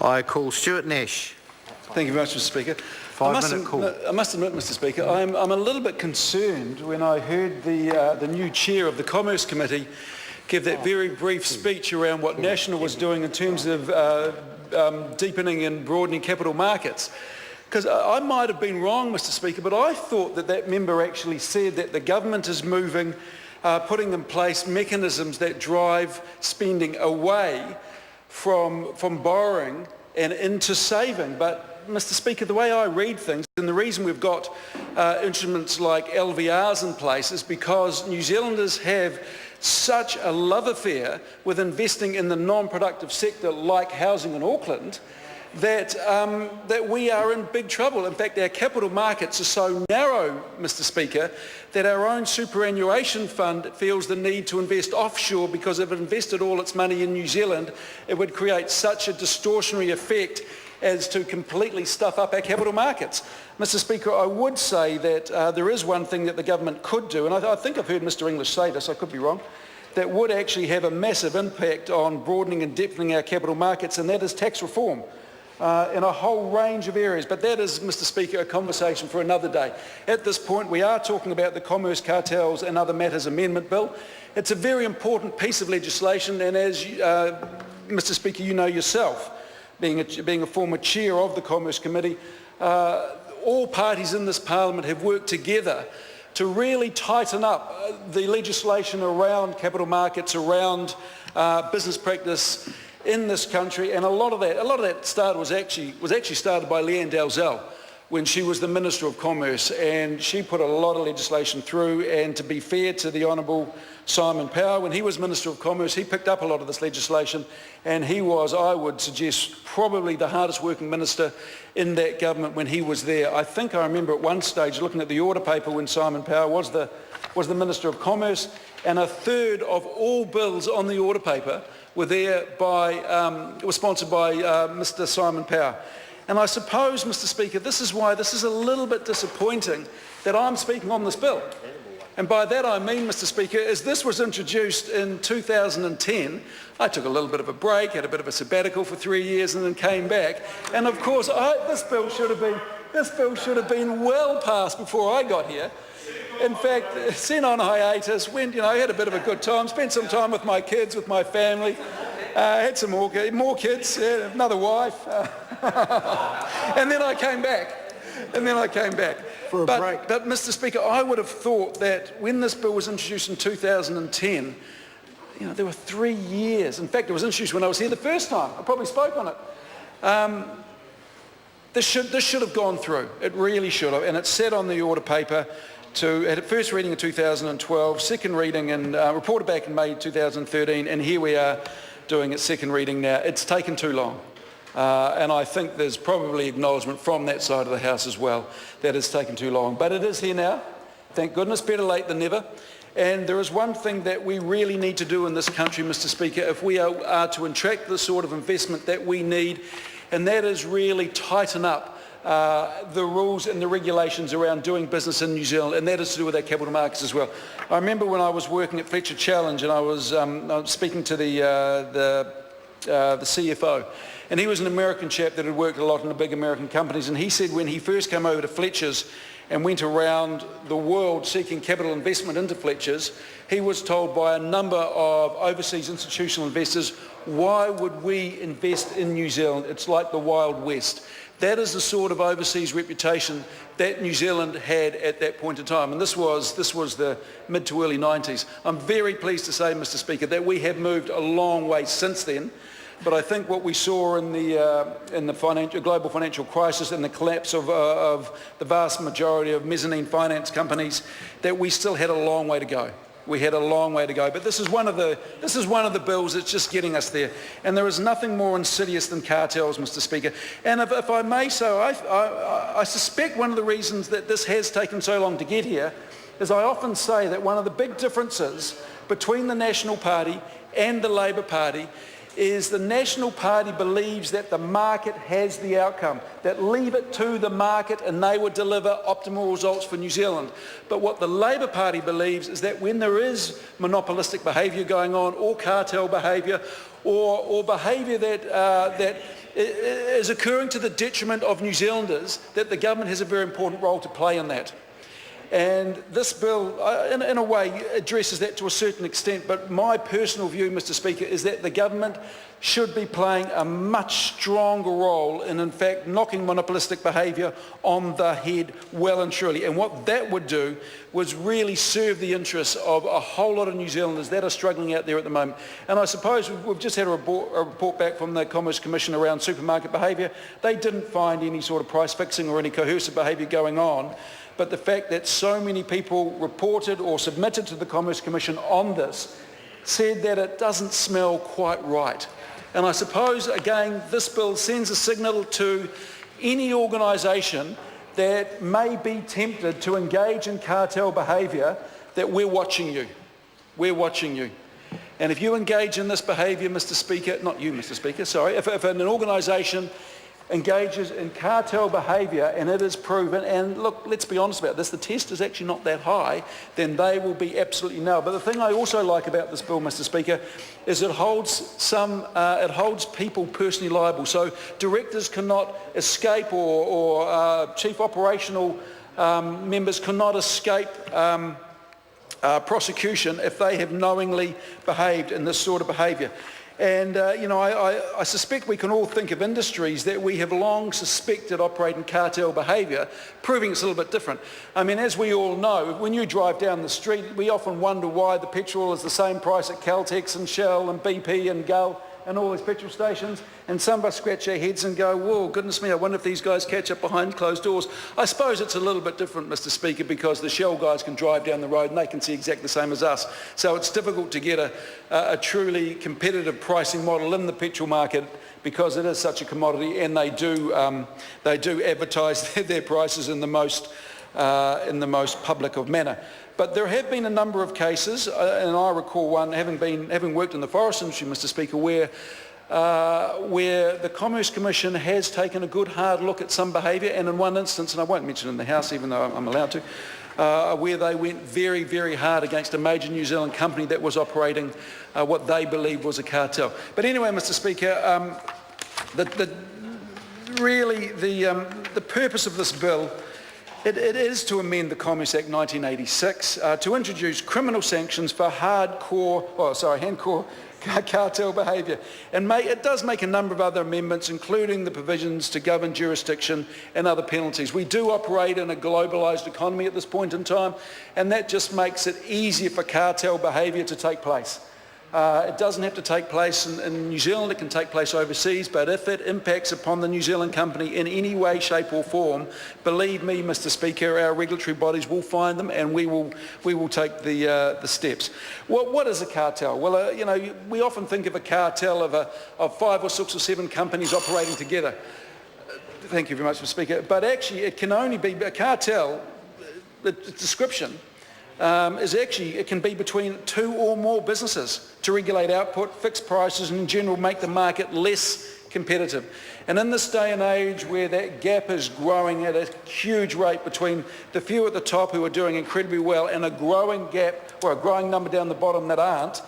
I call Stuart Nash. Thank you very much, Mr. Speaker. I must admit, Mr. Speaker, I'm a little bit concerned when I heard the new chair of the Commerce Committee give that very brief speech around what National was doing in terms of deepening and broadening capital markets. Because I might have been wrong, Mr. Speaker, but I thought that member actually said that the government is moving, putting in place mechanisms that drive spending away from borrowing and into saving. But, Mr. Speaker, the way I read things, and the reason we've got instruments like LVRs in place is because New Zealanders have such a love affair with investing in the non-productive sector like housing in Auckland that we are in big trouble. In fact, our capital markets are so narrow, Mr. Speaker, that our own superannuation fund feels the need to invest offshore because if it invested all its money in New Zealand, it would create such a distortionary effect as to completely stuff up our capital markets. Mr. Speaker, I would say that there is one thing that the government could do, and I think I've heard Mr. English say this, I could be wrong, that would actually have a massive impact on broadening and deepening our capital markets, and that is tax reform. In a whole range of areas. But that is, Mr. Speaker, a conversation for another day. At this point, we are talking about the Commerce, Cartels and Other Matters Amendment Bill. It's a very important piece of legislation, and as Mr. Speaker, you know yourself, being a former chair of the Commerce Committee, all parties in this Parliament have worked together to really tighten up the legislation around capital markets, around business practice in this country, and a lot of that start was actually started by Leanne Dalzell when she was the Minister of Commerce, and she put a lot of legislation through. And to be fair to the Honourable Simon Power, when he was Minister of Commerce, he picked up a lot of this legislation, and he was, I would suggest, probably the hardest working minister in that government when he was there. I think I remember at one stage looking at the order paper when Simon Power was the Minister of Commerce, and a third of all bills on the order paper were sponsored by Mr. Simon Power. And I suppose, Mr. Speaker, this is why this is a little bit disappointing that I'm speaking on this bill. And by that I mean, Mr. Speaker, as this was introduced in 2010, I took a little bit of a break, had a bit of a sabbatical for 3 years and then came back. And of course, this bill should have been well past before I got here. In fact, sent on hiatus, went, had a bit of a good time, spent some time with my kids, with my family, had some more kids, another wife, and then I came back. For a break. But, Mr. Speaker, I would have thought that when this bill was introduced in 2010, there were 3 years. In fact, it was introduced when I was here the first time. I probably spoke on it. This should have gone through. It really should have, and it sat on the order paper at first reading in 2012, second reading and reported back in May 2013, and here we are doing its second reading now. It's taken too long, and I think there's probably acknowledgement from that side of the House as well that it's taken too long. But it is here now. Thank goodness, better late than never. And there is one thing that we really need to do in this country, Mr. Speaker, if we are to attract the sort of investment that we need, and that is really tighten up the rules and the regulations around doing business in New Zealand, and that is to do with our capital markets as well. I remember when I was working at Fletcher Challenge and I was speaking to the CFO, and he was an American chap that had worked a lot in the big American companies, and he said when he first came over to Fletcher's and went around the world seeking capital investment into Fletcher's, he was told by a number of overseas institutional investors, why would we invest in New Zealand? It's like the Wild West. That is the sort of overseas reputation that New Zealand had at that point in time, and this was the mid to early 90s. I'm very pleased to say, Mr. Speaker, that we have moved a long way since then, but I think what we saw in the global financial crisis and the collapse of the vast majority of mezzanine finance companies, that we still had a long way to go. We had a long way to go, but this is one of the bills that's just getting us there. And there is nothing more insidious than cartels, Mr. Speaker. And if I may so, I suspect one of the reasons that this has taken so long to get here is I often say that one of the big differences between the National Party and the Labour Party is the National Party believes that the market has the outcome, that leave it to the market and they would deliver optimal results for New Zealand. But what the Labour Party believes is that when there is monopolistic behaviour going on, or cartel behaviour, or behaviour that is occurring to the detriment of New Zealanders, that the government has a very important role to play in that. And this bill, in a way, addresses that to a certain extent, but my personal view, Mr. Speaker, is that the government should be playing a much stronger role in fact, knocking monopolistic behaviour on the head well and truly. And what that would do was really serve the interests of a whole lot of New Zealanders that are struggling out there at the moment. And I suppose we've just had a report back from the Commerce Commission around supermarket behaviour. They didn't find any sort of price fixing or any coercive behaviour going on. But the fact that so many people reported or submitted to the Commerce Commission on this said that it doesn't smell quite right. And I suppose, again, this bill sends a signal to any organisation that may be tempted to engage in cartel behaviour that we're watching you. We're watching you. And if you engage in this behaviour, Mr. Speaker, not you, Mr. Speaker, sorry, if an organisation engages in cartel behaviour and it is proven, and look, let's be honest about this, the test is actually not that high, then they will be absolutely nailed. But the thing I also like about this bill, Mr. Speaker, is it holds people personally liable. So directors cannot escape, or chief operational members cannot escape prosecution if they have knowingly behaved in this sort of behaviour. And, I suspect we can all think of industries that we have long suspected operate in cartel behaviour, proving it's a little bit different. I mean, as we all know, when you drive down the street, we often wonder why the petrol is the same price at Caltex and Shell and BP and Gull and all these petrol stations, and some of us scratch our heads and go, whoa, goodness me, I wonder if these guys catch up behind closed doors. I suppose it's a little bit different, Mr. Speaker, because the Shell guys can drive down the road and they can see exactly the same as us. So it's difficult to get a truly competitive pricing model in the petrol market because it is such a commodity, and they do advertise their prices in the most public of manner. But there have been a number of cases, and I recall one, having worked in the forest industry, Mr. Speaker, where the Commerce Commission has taken a good hard look at some behaviour, and in one instance, and I won't mention in the House even though I'm allowed to, where they went very, very hard against a major New Zealand company that was operating what they believed was a cartel. But anyway, Mr. Speaker, the purpose of this bill, it is to amend the Commerce Act 1986 to introduce criminal sanctions for handcore cartel behaviour. And it does make a number of other amendments, including the provisions to govern jurisdiction and other penalties. We do operate in a globalised economy at this point in time, and that just makes it easier for cartel behaviour to take place. It doesn't have to take place in New Zealand, it can take place overseas, but if it impacts upon the New Zealand company in any way, shape or form, believe me, Mr. Speaker, our regulatory bodies will find them, and we will take the steps. What is a cartel? Well, we often think of a cartel of 5 or 6 or 7 companies operating together. Thank you very much, Mr. Speaker. But actually, it can only be a cartel, the description, it can be between 2 or more businesses to regulate output, fix prices, and in general make the market less competitive. And in this day and age where that gap is growing at a huge rate between the few at the top who are doing incredibly well and a growing gap, or a growing number down the bottom that aren't,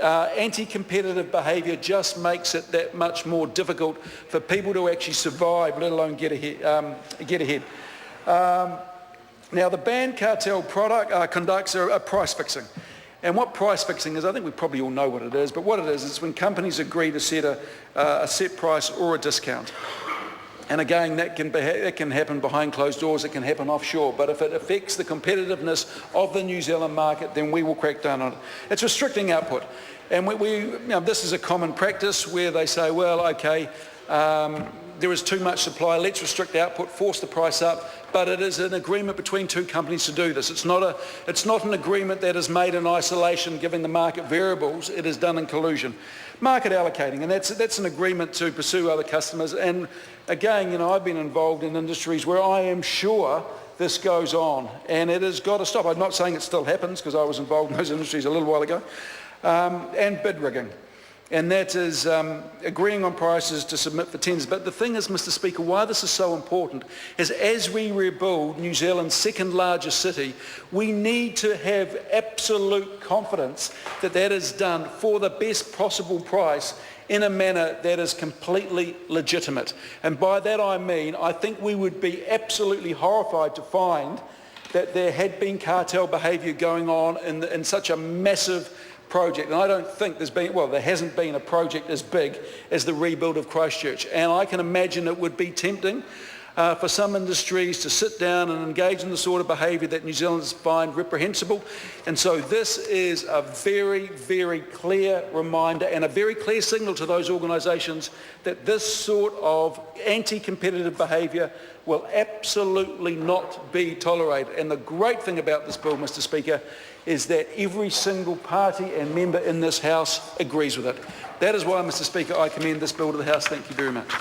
anti-competitive behaviour just makes it that much more difficult for people to actually survive, let alone get ahead. Now, the banned cartel conducts are price fixing. And what price fixing is, I think we probably all know what it is, but what it is when companies agree to set a set price or a discount. And again, that can happen behind closed doors, it can happen offshore, but if it affects the competitiveness of the New Zealand market, then we will crack down on it. It's restricting output. And this is a common practice where they say, well, okay, there is too much supply, let's restrict output, force the price up, but it is an agreement between 2 companies to do this. It's not an agreement that is made in isolation, giving the market variables. It is done in collusion. Market allocating, and that's an agreement to pursue other customers. And again, I've been involved in industries where I am sure this goes on, and it has got to stop. I'm not saying it still happens, because I was involved in those industries a little while ago. And bid rigging. and that is agreeing on prices to submit for tenders. But the thing is, Mr. Speaker, why this is so important is as we rebuild New Zealand's second largest city, we need to have absolute confidence that that is done for the best possible price in a manner that is completely legitimate. And by that I mean, I think we would be absolutely horrified to find that there had been cartel behaviour going on in such a massive project. And I don't think there hasn't been a project as big as the rebuild of Christchurch. And I can imagine it would be tempting for some industries to sit down and engage in the sort of behaviour that New Zealanders find reprehensible. And so this is a very, very clear reminder and a very clear signal to those organisations that this sort of anti-competitive behaviour will absolutely not be tolerated. And the great thing about this bill, Mr. Speaker, is that every single party and member in this House agrees with it. That is why, Mr. Speaker, I commend this bill to the House. Thank you very much.